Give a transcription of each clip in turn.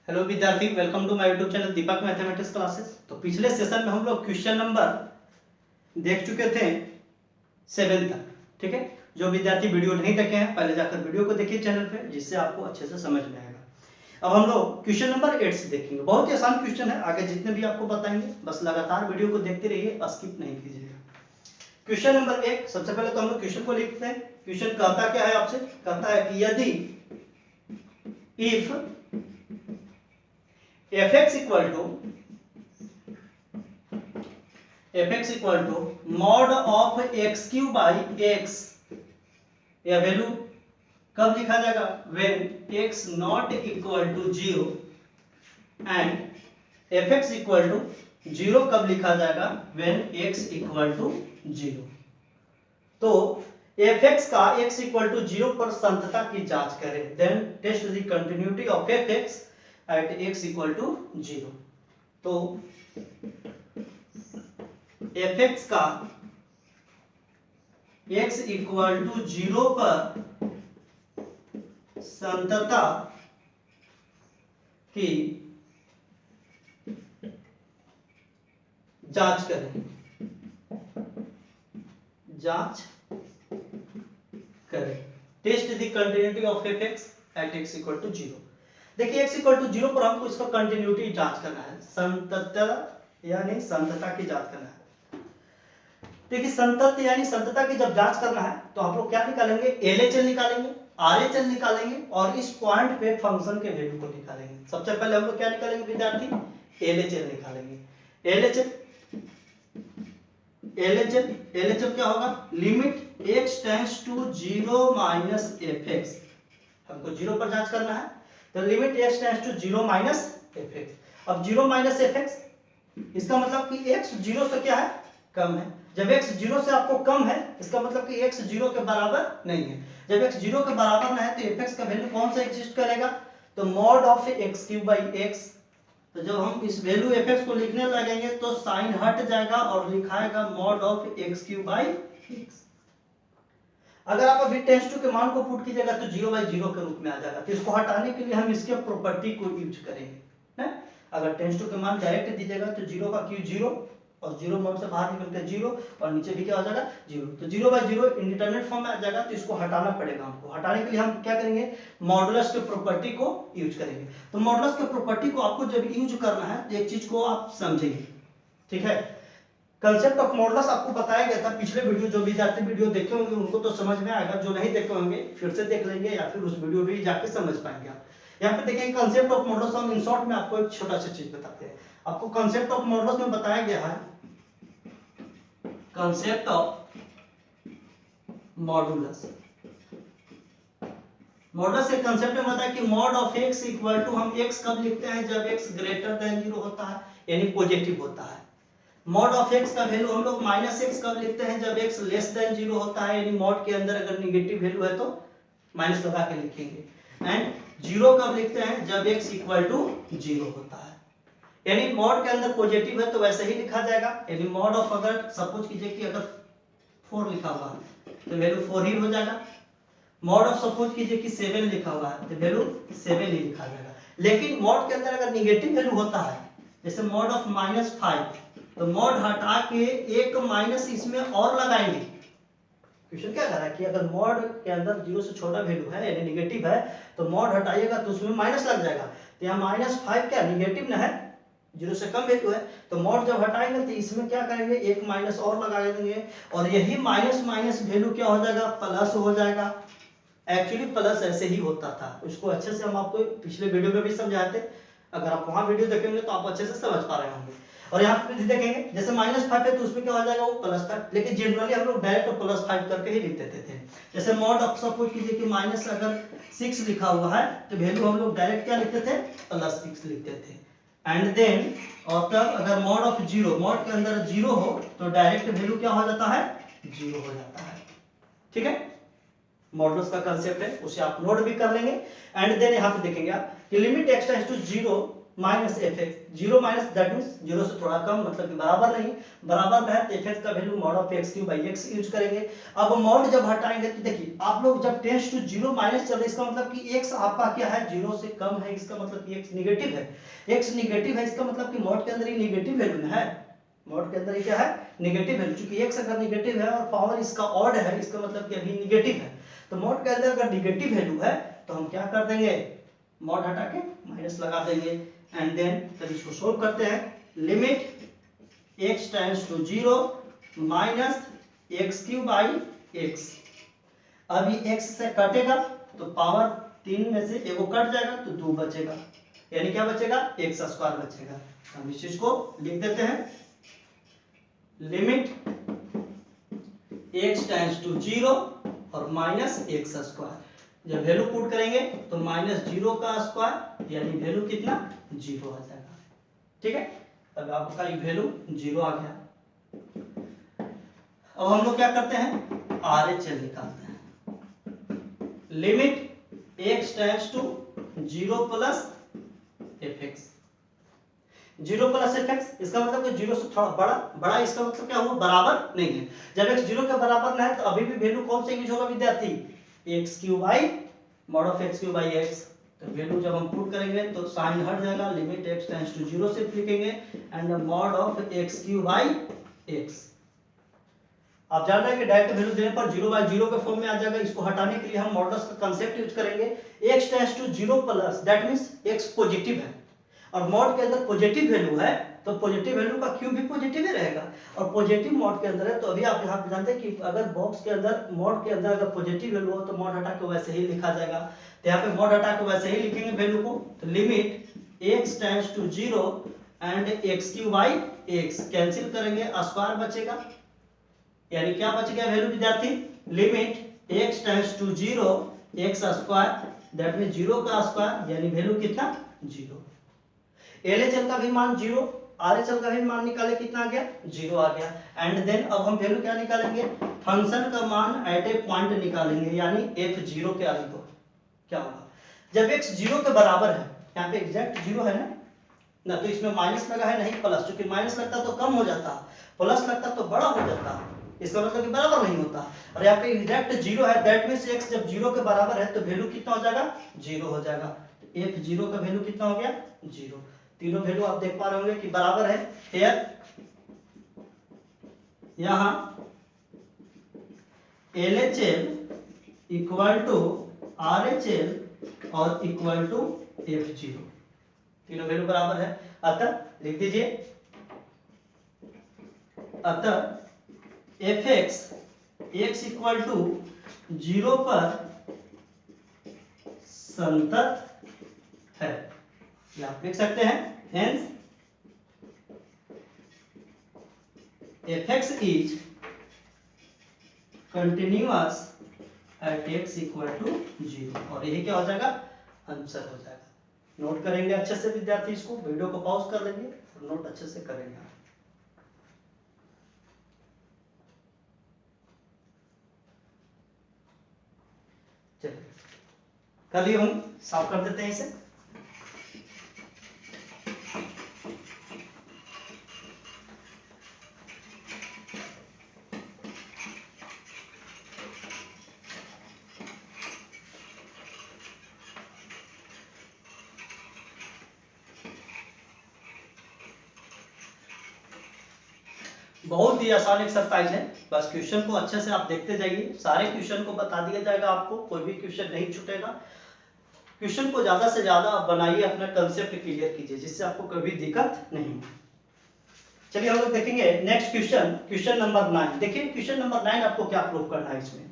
Hello विद्यार्थी, welcome to my YouTube channel Deepak mathematics classes. तो पिछले सेशन में हम लोग क्वेश्चन नंबर देख चुके थे 7 तक। ठीक है, जो विद्यार्थी वीडियो नहीं देखे हैं पहले जाकर वीडियो को देखिए चैनल पे, जिससे आपको अच्छे से समझ में आएगा। अब हम लोग क्वेश्चन नंबर 8 से देखेंगे। बहुत ही आसान क्वेश्चन है, आगे जितने भी आपको बताएंगे बस लगातार वीडियो को देखते रहिए, स्किप नहीं कीजिएगा। क्वेश्चन नंबर 1, सबसे पहले तो हम लोग क्वेश्चन को लिखते हैं। क्वेश्चन कहता क्या है आपसे? कहता है कि यदि if fx equal to mod of X cube by X, यह वैल्यू कब लिखा जाएगा? When X not equal to 0 and fx equal to 0 कब लिखा जाएगा? When X equal to 0। तो fx का x इक्वल टू 0 पर संतता की जांच करें। Then test the continuity of fx at x equal to 0। तो fx का x इक्वल टू 0 पर संतता की जांच करें। Test the continuity of fx at x equal to 0। देखिए x इक्वल टू 0 पर हमको इसका कंटिन्यूटी जांच करना है, संतता यानी संतता की जांच करना है। देखिए संतत यानी संतता की जब जांच करना है तो हम लोग क्या निकालेंगे? LHL निकालेंगे, RHL निकालेंगे और इस पॉइंट पे फंक्शन के वैल्यू को निकालेंगे। सबसे पहले हम लोग क्या निकालेंगे विद्यार्थी? LHL निकालेंगे। LHL क्या होगा? Limit x tends to 0 minus fx। हमको 0 पर जांच करना है, तो limit x tends to 0 minus fx। अब 0 माइनस fx, इसका मतलब कि x 0 से क्या है? कम है। जब x 0 से आपको कम है, इसका मतलब कि x 0 के बराबर नहीं है। जब x 0 के बराबर ना है तो fx का वैल्यू कौन सा एग्जिस्ट करेगा? तो mod of x cube by x। तो जब हम इस वैल्यू fx को लिखने लगेंगे तो साइन हट जाएगा और लिखाएगा mod of x cube by x। अगर आप अभी टेंस टू के मान को पुट कीजिएगा तो 0/0 के रूप में आ जाएगा। तो इसको हटाने के लिए हम इसके प्रॉपर्टी को यूज करेंगे है। अगर टेंस टू के मान डायरेक्ट दीजिएगा तो 0 का क्यू 0 और 0 मान से बाहर निकल के 0 और नीचे भी क्या हो जाएगा? 0। तो 0/0 इंडिटरमिनेट फॉर्म में आ जाएगा, तो इसको हटाना पड़ेगा हमको। हटाने के लिए हम क्या करेंगे? मॉडुलस के प्रॉपर्टी को यूज करेंगे। तो मॉडुलस के प्रॉपर्टी को आपको जब यूज करना है तो एक चीज को आप समझेंगे। ठीक है, कंसेप्ट ऑफ मॉडुलस आपको बताया गया था पिछले वीडियो। जो विद्यार्थी वीडियो देखे होंगे उनको तो समझ में आएगा, जो नहीं देखे होंगे फिर से देख लेंगे या फिर उस वीडियो भी जाके समझ पाएंगे आप। यहाँ पे देखिए कंसेप्ट ऑफ मॉडुलस, हम इन शॉर्ट में आपको एक छोटा सा चीज बताते हैं। आपको कंसेप्ट ऑफ मॉडुलस में बताया गया है, कंसेप्ट ऑफ मॉडुलस। मॉडुलस के कंसेप्ट में बताया कि mod of x equal to, हम x कब लिखते हैं? जब x ग्रेटर देन 0 होता है यानी पॉजिटिव होता है। मॉड ऑफ x का वैल्यू हम लोग माइनस x कब लिखते हैं? जब x लेस देन 0 होता है, यानी मॉड के अंदर अगर निगेटिव वैल्यू है तो माइनस लगा के लिखेंगे। एंड 0 कब लिखते हैं? जब x इक्वल टू 0 होता है। यानी मॉड के अंदर पॉजिटिव है तो वैसे ही लिखा जाएगा। यानी मॉड ऑफ, अगर सपोज कीजिए कि अगर 4 लिखा हुआ है तो वैल्यू 4 ही हो जाएगा। मॉड ऑफ सपोज कीजिए कि 7 लिखा हुआ है तो वैल्यू 7 ही लिखा जाएगा। लेकिन मॉड के अंदर अगर निगेटिव वैल्यू होता है, जैसे मॉड ऑफ -5, तो मॉड हटा के एक माइनस इसमें और लगाएंगे। क्वेश्चन क्या कह रहा है कि अगर मॉड के अंदर 0 से छोटा वैल्यू है यानी निगेटिव है तो मॉड हटाइएगा तो उसमें माइनस लग जाएगा। तो यहाँ -5 क्या निगेटिव ना है, 0 से कम वैल्यू है। तो मॉड जब हटाएंगे तो इसमें क्या करेंगे? एक माइनस और लगा देंगे और यही माइनस माइनस वैल्यू क्या हो जाएगा? प्लस हो जाएगा। एक्चुअली प्लस ऐसे ही होता था, उसको अच्छे से हम आपको पिछले वीडियो में भी समझाते। अगर आप वहां वीडियो देखेंगे तो आप अच्छे से समझ पा रहे होंगे। और यहाँ पे देखेंगे जैसे -5 है तो उसमें क्या हो जाएगा? वो +5। लेकिन जनरली हम लोग डायरेक्ट +5 करके ही लिख देते थे। जैसे मॉड ऑफ सपोज कीजिए कि माइनस अगर 6 लिखा हुआ है तो वैल्यू हम लोग डायरेक्ट क्या लिखते थे? +6 लिखते थे। एंड देन और तब अगर मॉड ऑफ 0, मॉड के अंदर 0 हो तो डायरेक्ट वैल्यू क्या हो जाता है? 0 हो जाता है। ठीक है, मॉडुलस का कंसेप्ट है, उसे आप नोट भी कर लेंगे। एंड देन यहाँ पे देखेंगे आप कि limit x tends to 0 minus F X, zero minus that means zero से थोड़ा कम, मतलब कि बराबर नहीं, बराबर में है तो एफ एक्स का value mod of x cube by x use करेंगे। अब मॉड जब हटाएंगे तो देखिए आप लोग जब टेंस टू जीरो माइनस चल रहे, इसका मतलब कि एक्स आपका क्या है, जीरो से कम है, इसका मतलब कि एक्स निगेटिव है, एक्स निगेटिव है, इसका मतलब कि मॉड के अंदर ही निगेटिव वैल्यू है, मॉड के अंदर ही क्या है, निगेटिव वैल्यू, क्योंकि एक्स अगर निगेटिव है और पावर इसका ऑड है, इसका मतलब कि अभी निगेटिव है, तो मॉड के अंदर अगर निगेटिव वैल्यू है तो हम क्या कर देंगे, मॉड हटा के माइनस लगा देंगे, एंड देन तब इसको सोल्व करते हैं, limit x tends to 0 minus X cube by X. अब ये x से कटेगा तो पावर 3 में से एगो कट जाएगा तो 2 बचेगा, यानी क्या बचेगा, एक्स स्क्वायर बचेगा। हम इस चीज को लिख देते हैं, लिमिट x टेंड्स टू 0 और माइनस एक्स स्क्वायर, जब वैल्यू पुट करेंगे तो माइनस 0 का स्क्वायर यानी वैल्यू कितना, 0 आ जाएगा। ठीक है, अब आपका ये वैल्यू 0 आ गया। अब हम लोग क्या करते हैं, RHL निकालते हैं, limit x tends to 0 plus F X, 0 plus F X, इसका मतलब कि 0 से थोड़ा बड़ा, बड़ा इसका मतलब क्या हुआ, बराबर नहीं है, जब x 0 के बराबर ना है तो अभी भी वैल्यू कौन सा यूज होगा विद्यार्थी, x cube by mod of x cube by x. तो वैल्यू जब हम पुट करेंगे तो साइन हट जाएगा, लिमिट x टेंड्स टू 0 से लिखेंगे and mod of x cube by x. आप जान रहे हैं कि डायरेक्ट वैल्यू देने पर 0 बाई 0 के फॉर्म में आ जाएगा, इसको हटाने के लिए हम मॉडुलस का कांसेप्ट यूज करेंगे, x tends to 0 plus that means x positive है और मॉड के अंदर पॉजिटिव वैल्यू है तो पॉजिटिव वैल्यू का क्यूब भी पॉजिटिव ही रहेगा, और पॉजिटिव मॉड के अंदर है तो अभी आप यहाँ पे जानते हैं कि अगर बॉक्स के अंदर मॉड के अंदर अगर पॉजिटिव वैल्यू हो तो मॉड हटा के वैसे ही लिखा जाएगा, तो यहाँ पे मॉड हटा के वैसे ही लिखेंगे वैल्यू को, तो limit x tends to 0 and X cube by X cancel करेंगे, स्क्वायर बचेगा, यानी क्या बच गया वैल्यू विद्यार्थी, limit x tends to 0 X square that means 0 का स्क्वायर यानी वैल्यू कितना, 0। LHL का भी मान 0, RHL का भी मान निकाले कितना आ गया, 0 आ गया, एंड देन अब हम वैल्यू क्या निकालेंगे, फंक्शन का मान एट ए पॉइंट निकालेंगे, यानी f0 के आगे को क्या होगा, जब x 0 के बराबर है, यहाँ पे एग्जैक्ट 0 है ना, तो इसमें माइनस लगा है नहीं प्लस, क्योंकि माइनस लगता तो कम हो जाता, प्लस लगता तो बड़ा हो जाता, इसका मतलब कि बराबर नहीं होता, और यहाँ पे एग्जैक्ट 0 है दैट मींस x जब 0 के बराबर है तो वैल्यू कितना हो जाएगा, 0 हो जाएगा, तो f0 का वैल्यू कितना हो गया, 0। तीनों वैल्यू आप देख पा रहे होंगे कि बराबर है, हियर यहां LHL इक्वल टू RHL और इक्वल टू f0, तीनों वैल्यू बराबर है, अतः लिख दीजिए, अतः fx x इक्वल टू 0 पर संतत है, ये आप लिख सकते हैं, hence fx is continuous at x equal to 0, और यही क्या हो जाएगा, आंसर हो जाएगा। नोट करेंगे अच्छे से विद्यार्थी, इसको वीडियो को पॉज कर लेंगे और नोट अच्छे से करेंगे। चलिए कर लिए हम, साफ कर देते हैं इसे। बहुत ही आसान एक्सरसाइज है, बस क्वेश्चन को अच्छे से आप देखते जाइए, सारे क्वेश्चन को बता दिया जाएगा आपको, कोई भी क्वेश्चन नहीं छूटेगा। क्वेश्चन को ज्यादा से ज्यादा आप बनाइए, अपना कंसेप्ट क्लियर कीजिए जिससे आपको कभी दिक्कत नहीं। चलिए हम लोग देखेंगे नेक्स्ट क्वेश्चन, क्वेश्चन नंबर 9। देखिए क्वेश्चन नंबर 9 आपको क्या प्रूव करना है, इसमें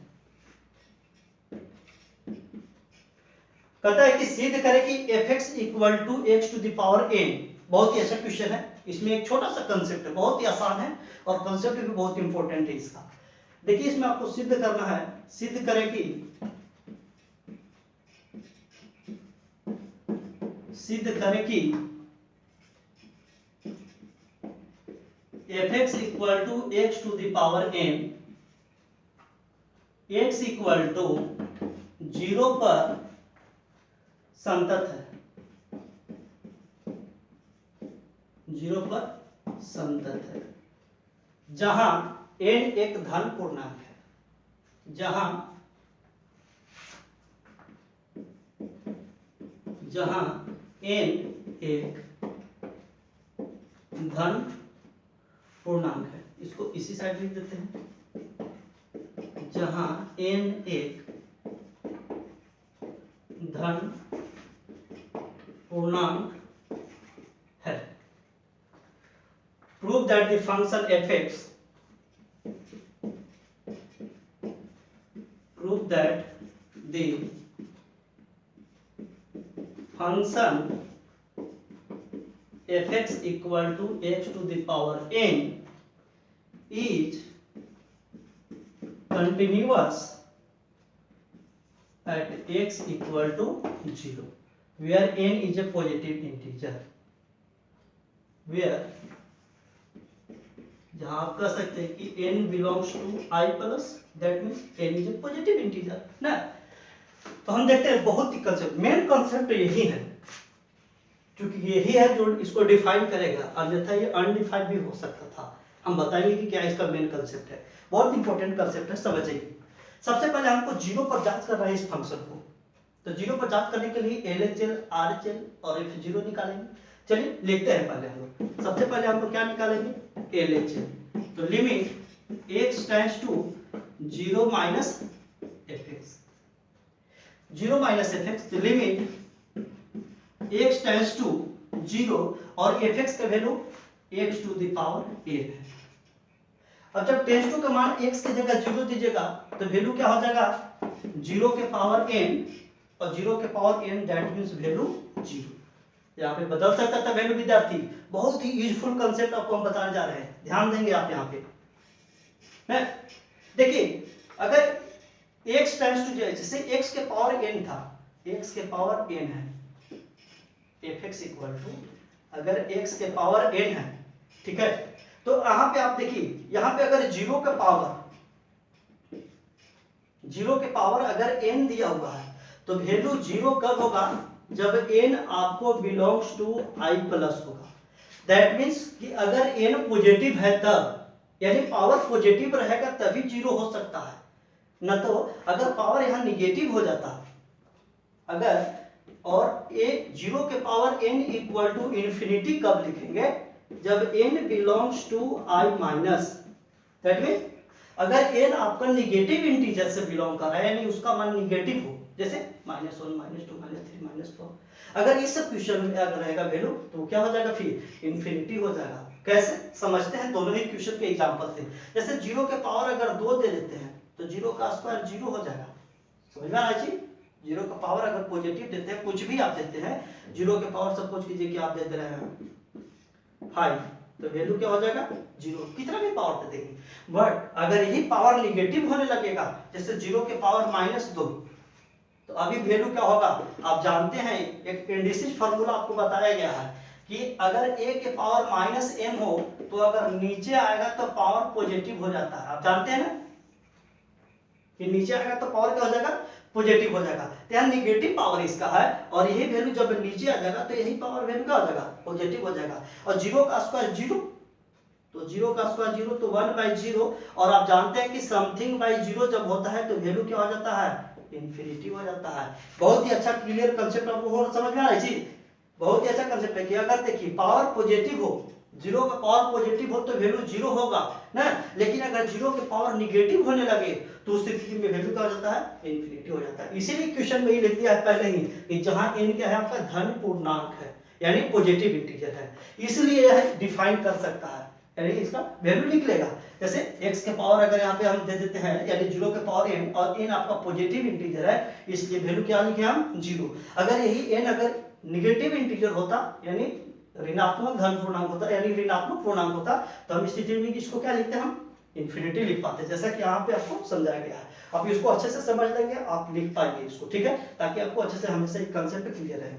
कहता है कि सिद्ध करें कि fx equal to x to the power n। बहुत ही अच्छा क्वेश्चन है, इसमें एक छोटा सा कंसेप्ट है, बहुत ही आसान है और कंसेप्ट भी बहुत इंपॉर्टेंट है इसका। देखिए इसमें आपको सिद्ध करना है, सिद्ध करें कि fx equal to x to the power n, x equal to 0 पर संतत है। 0 पर संतत है, जहां n एक धन पूर्णांक है, जहां n एक धन पूर्णांक है। इसको इसी साइड लिख देते हैं, जहां n एक धन पूर्णांक है। Prove that the function fx prove that the function fx equal to x to the power n is continuous at x equal to 0, where n is a positive integer, where जहां आप कह सकते हैं कि n belongs to I plus, that means n is a positive integer ना। तो हम देखते हैं बहुत ही कंसेप्ट, मेन कंसेप्ट यही है, क्योंकि यही है जो इसको डिफाइन करेगा, अन्यथा ये अनडिफाइंड भी हो सकता था। हम बताएंगे कि क्या इसका मेन कंसेप्ट है, बहुत इंपॉर्टेंट कंसेप्ट है, समझिए। सबसे पहले हमको 0 पर जांच करना है इस फंक्शन को, तो 0 पर जांच करने के लिए LHL, RHL और F0 निकालेंगे। चलिए लिखते हैं पहले हम लोग। सबसे पहले हम लोग क्या निकालेंगे, LHL। तो limit x tends to 0 minus fx, 0 minus fx, तो लिमिट x टेंड्स टू 0 और fx का value x to the power a है। अब जब टेंड्स टू का मान x की जगह 0 दीजिएगा तो वैल्यू क्या हो जाएगा, 0 के पावर n, और 0 के power n that means value 0। यहाँ पे बदल सकता था वैल्यू विद्यार्थी, बहुत ही यूजफुल कंसेप्ट आपको हम बताने जा रहे हैं, ध्यान देंगे आप यहाँ पे। देखिए अगर x टेंड्स टू, जैसे x के पावर n था, x के पावर n है, fx इक्वल टू, अगर x के पावर n है, ठीक है, तो यहाँ पे आप देखिए, यहाँ पे अगर 0 के पावर अगर n दिया हुआ है तो वैल्यू 0 कब होगा, जब n आपको बिलोंग्स टू I प्लस होगा। दैट मीन्स कि अगर n पॉजिटिव है तब, यानी पावर पॉजिटिव रहेगा तभी 0 हो सकता है, न तो अगर पावर यहाँ निगेटिव हो जाता, अगर, और a 0 के power n equal to infinity कब लिखेंगे, जब n belongs to I minus. That mean अगर n आपका निगेटिव इंटीजर से बिलोंग कर रहा है, यानी उसका मान निगेटिव हो, जैसे -1, -2, -3, -4, अगर इस सब क्वेश्चन में अगर रहेगा वैल्यू तो क्या हो जाएगा, फिर इन्फिनिटी हो जाएगा। कैसे समझते हैं, दोनों ही क्वेश्चन के एग्जांपल से। जैसे 0 के पावर अगर 2 दे देते हैं तो 0 का स्क्वायर 0 हो जाएगा, समझ में आ रहा है। 0 का पावर अगर पॉजिटिव देते हैं, कुछ भी आप देते हैं, 0 के पावर सपोज कीजिए कि आप दे दे रहे हैं 5, तो वैल्यू क्या हो जाएगा, 0, कितना भी पावर दे देंगे। बट अगर यही पावर निगेटिव होने लगेगा, जैसे 0 के पावर -2, तो अभी वैल्यू क्या होगा, आप जानते हैं, एक इंडिसिस फार्मूला आपको बताया गया है कि अगर a के पावर -m हो तो अगर नीचे आएगा तो पावर पॉजिटिव हो जाता है। आप जानते हैं ना कि नीचे आएगा तो पावर क्या हो जाएगा, पॉजिटिव हो जाएगा। तो यहाँ निगेटिव पावर इसका है, और यही वैल्यू जब नीचे आ जाएगा तो यही पावर वैल्यू क्या हो जाएगा, पॉजिटिव हो जाएगा। और 0 का स्क्वायर 0, तो 0 का स्क्वायर 0, तो 1/0, और आप जानते हैं कि समथिंग बाई 0 जब होता है तो वैल्यू क्या हो जाता है, इन्फिनिटी हो जाता है। बहुत ही अच्छा क्लियर कंसेप्ट आपको समझ में आ रहा है जी, बहुत ही अच्छा कंसेप्ट है कि अगर देखिए पावर पॉजिटिव हो, 0 का पावर पॉजिटिव हो तो वैल्यू 0 होगा ना, लेकिन अगर 0 के पावर निगेटिव होने लगे तो उस स्थिति में वैल्यू क्या हो जाता है, इन्फिनिटी हो जाता है। इसीलिए क्वेश्चन में ही लिख दिया है पहले ही कि जहां n क्या है, आपका धन पूर्णांक है, यानी पॉजिटिव इंटीजर है, इसलिए यह डिफाइन कर सकता है, यानी इसका वैल्यू लिख लेगा। जैसे x के पावर अगर यहाँ पे हम दे देते हैं, यानी 0 के पावर n, और n आपका पॉजिटिव इंटीजर है, इसलिए वैल्यू क्या लिखे हम, 0। अगर यही n अगर निगेटिव इंटीजर होता, यानी ऋणात्मक धन पूर्णांक होता, यानी ऋणात्मक पूर्णांक होता, तो हम इस स्थिति में इसको क्या लिखते हैं, हम इन्फिनिटी लिख पाते, जैसा कि यहाँ पे आपको समझाया गया है। आप इसको अच्छे से समझ लेंगे, आप लिख पाएंगे इसको, ठीक है, ताकि आपको अच्छे से हमेशा एक कंसेप्ट क्लियर रहे।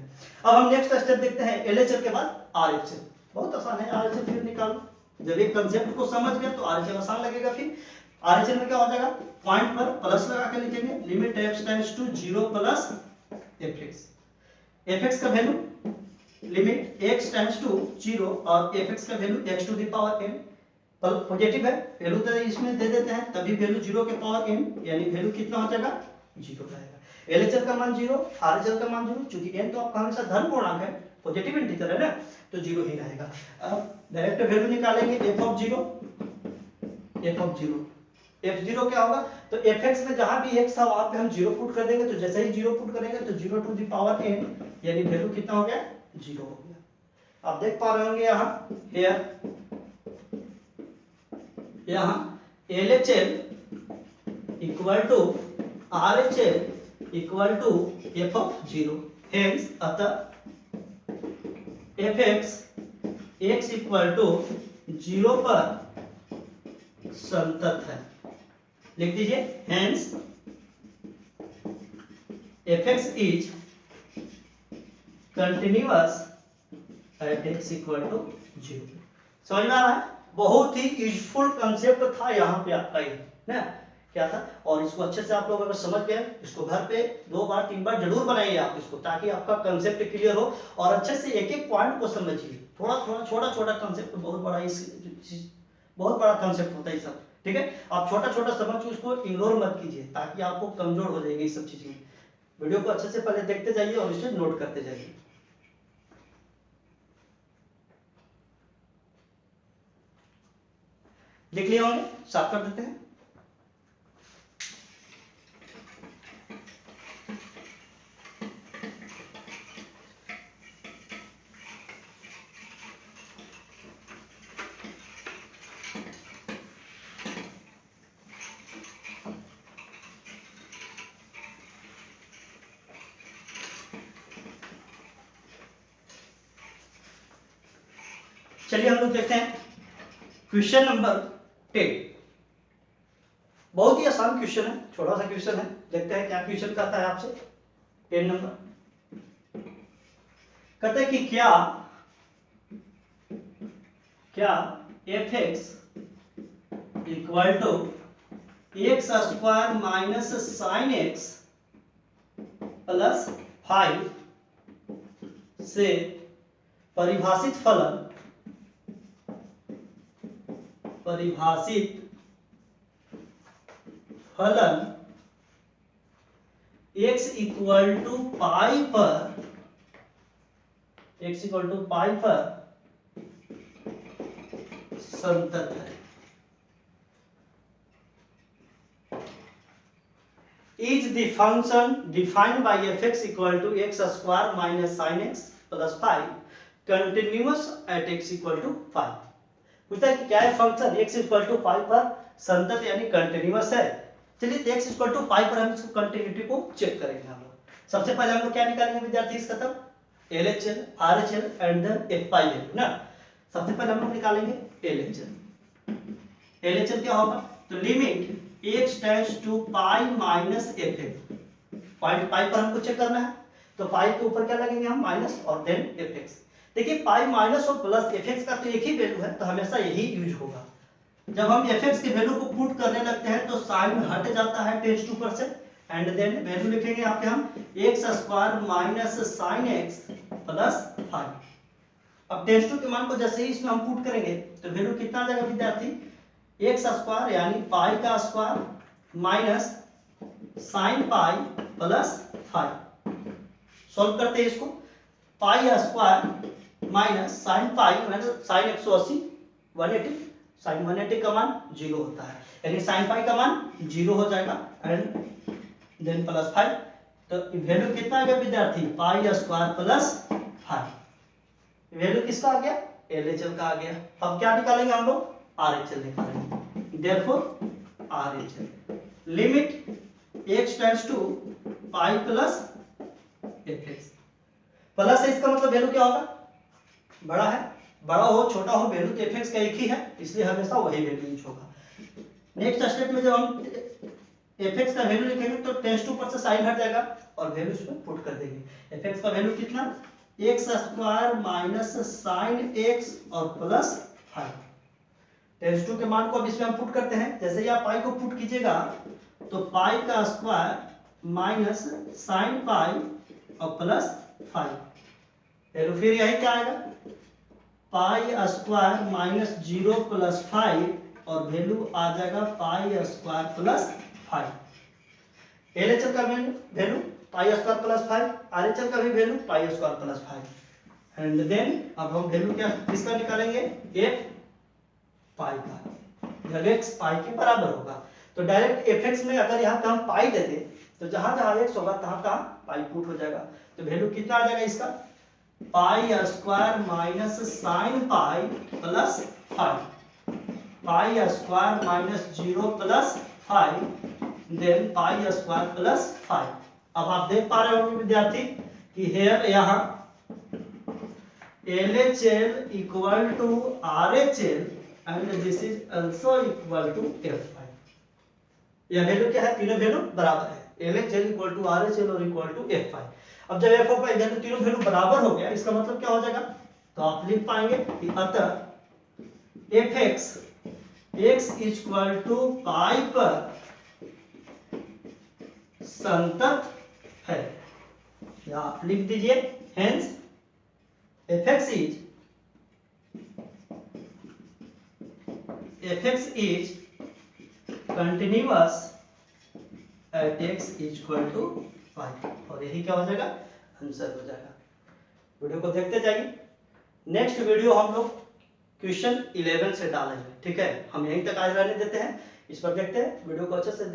अब हम नेक्स्ट स्टेप देखते हैं, LHL के बाद RHL। बहुत आसान है, RHL फिर निकालो, जब एक कंसेप्ट को समझ गए तो RHL आसान लगेगा। फिर RHL में क्या हो जाएगा, पॉइंट पर प्लस लगा के लिखेंगे, limit x tends to 0 plus fx, fx का value limit x tends to 0 और fx का value x to the power n positive है, वैल्यू तो इसमें दे देते हैं, तभी वैल्यू 0 के पावर n, यानी वैल्यू कितना हो जाएगा 0 आएगा। LHS का मान 0, RHS का मान 0, क्योंकि n तो आपका हमेशा धन पूर्णांक है, पॉजिटिव इंटीजर है ना, तो 0 ही रहेगा। अब डायरेक्ट वैल्यू निकालेंगे f ऑफ 0, f0 क्या होगा, तो fx में जहां भी x था वहां पे हम 0 पुट कर देंगे, तो जैसे ही 0 पुट करेंगे तो 0 टू द पावर n, यानी वैल्यू कितना हो गया 0 हो गया। आप देख पा रहे होंगे यहाँ LHL equal to RHL equal to f of 0, hence अतः fx x इक्वल टू 0 पर संतत है। लिख दीजिए, hence fx is continuous at x equal to 0। समझ में आ रहा है, बहुत ही यूजफुल कंसेप्ट था यहाँ पे आपका ये ना, क्या था, और इसको अच्छे से आप लोग अगर समझ गए, इसको घर पे 2 बार 3 बार जरूर बनाइए आप इसको, ताकि आपका कंसेप्ट क्लियर हो और अच्छे से एक एक पॉइंट को समझिए। थोड़ा थोड़ा छोटा छोटा कंसेप्ट बहुत बड़ा, बहुत बड़ा कंसेप्ट होता है सब, ठीक है। आप छोटा छोटा समझ के उसको इग्नोर मत कीजिए, ताकि आपको कमजोर हो जाएगी ये सब चीजें। वीडियो को अच्छे से पहले देखते जाइए और इसे नोट करते जाइए। लिख लिया होंगे, साफ कर देते हैं। चलिए हम लोग देखते हैं क्वेश्चन नंबर 10। बहुत ही आसान क्वेश्चन है, छोटा सा क्वेश्चन है, देखते हैं क्या क्वेश्चन कहता है आपसे। 10 नंबर कहता है कि क्या fx equal to X square minus sine X plus 5 से परिभाषित फलन x इक्वल टू पाई पर संतत है। Is the function defined by fx equal to x square minus sin x plus 5 continuous at x equal to 5? पूछता है कि क्या है फंक्शन x इक्वल टू 5 पर संतत यानी कंटिन्यूअस है। चलिए तो x इक्वल टू 5 पर हम इसको कंटिन्यूटी को चेक करेंगे हम लोग। सबसे पहले हम लोग क्या निकालेंगे विद्यार्थी, इसका तब LHL RHL and then f5 value ना। सबसे पहले हम लोग निकालेंगे LHL क्या होगा, तो limit x tends to pi minus fx, point pi पर हमको चेक करना है, तो पाई के ऊपर क्या लगेंगे हम माइनस और देन fx। देखिए पाई माइनस और प्लस fx का तो एक ही वैल्यू है, तो हमेशा यही यूज होगा। जब हम fx के वैल्यू को पुट करने लगते हैं तो साइन हट जाता है टेंड्स टू पर से, एंड देन वैल्यू लिखेंगे यहाँ पे हम x square minus sine x plus 5। अब टेंड्स टू के मान को जैसे ही इसमें हम पुट करेंगे तो वैल्यू कितना आ जाएगा विद्यार्थी, x स्क्वायर यानी पाई का square minus sine pi plus 5। Solve करते हैं इसको, pi square minus sine pi minus sine 180 180, sine 180 का मान 0 होता है, यानी साइन पाई का मान 0 हो जाएगा एंड देन प्लस 5। तो वैल्यू कितना आ गया विद्यार्थी, पाई स्क्वायर प्लस 5। वैल्यू किसका आ गया, LHL का आ गया। अब क्या निकालेंगे हम लोग, RHL निकालेंगे। Therefore RHL limit x tends to pi plus fx, plus है इसका मतलब वैल्यू क्या होगा, बड़ा है, बड़ा हो छोटा हो वैल्यू तो fx का एक ही है, इसलिए हमेशा वही वैल्यू यूज होगा। नेक्स्ट स्टेप में जब हम fx का वैल्यू लिखेंगे तो टेंड्स टू पर से साइन हट जाएगा और वैल्यू इसमें पुट कर देंगे। fx का वैल्यू कितना, x square minus sine x और प्लस 5। टेंड्स टू के मान को अब इसमें हम पुट करते हैं, जैसे ही आप पाई को पुट कीजिएगा तो पाई का स्क्वायर माइनस साइन पाई और प्लस 5, वैल्यू फिर यही क्या आएगा पाई स्क्वायर माइनस 0 प्लस 5 और वैल्यू आ जाएगा पाई स्क्वायर प्लस 5। एलएचएल का value pi square plus 5, RHL का भी value pi square plus 5 and then अब हम वैल्यू क्या किसका निकालेंगे एफ पाई का, जब एक्स पाई के बराबर होगा तो डायरेक्ट एफ एक्स में अगर यहाँ पे हम पाई दे दें तो जहां जहां एक्स होगा तहां तहां पाई पुट हो जाएगा। तो वैल्यू कितना आ जाएगा इसका pi square minus sine pi plus 5, pi square minus 0 plus 5 then pi square plus 5। अब आप देख पा रहे होंगे विद्यार्थी कि हेयर यहाँ LHL equal to RHL and this is also equal to F5। यह वैल्यू क्या है, तीनों वैल्यू बराबर है, LHL इक्वल टू RHL और इक्वल टू F5। अब जब F5 वैल्यू तीनों वैल्यू बराबर हो गया इसका मतलब क्या हो जाएगा, तो आप लिख पाएंगे कि अतः Fx x equal to pi पर संतत है, या आप लिख दीजिए hence Fx is continuous at x equal to pi, और यही क्या हो जाएगा आंसर हो जाएगा। वीडियो को देखते जाइए, नेक्स्ट वीडियो हम लोग क्वेश्चन 11 से डालेंगे, ठीक है। हम यहीं तक आज रहने देते हैं, इस पर देखते हैं वीडियो को अच्छे से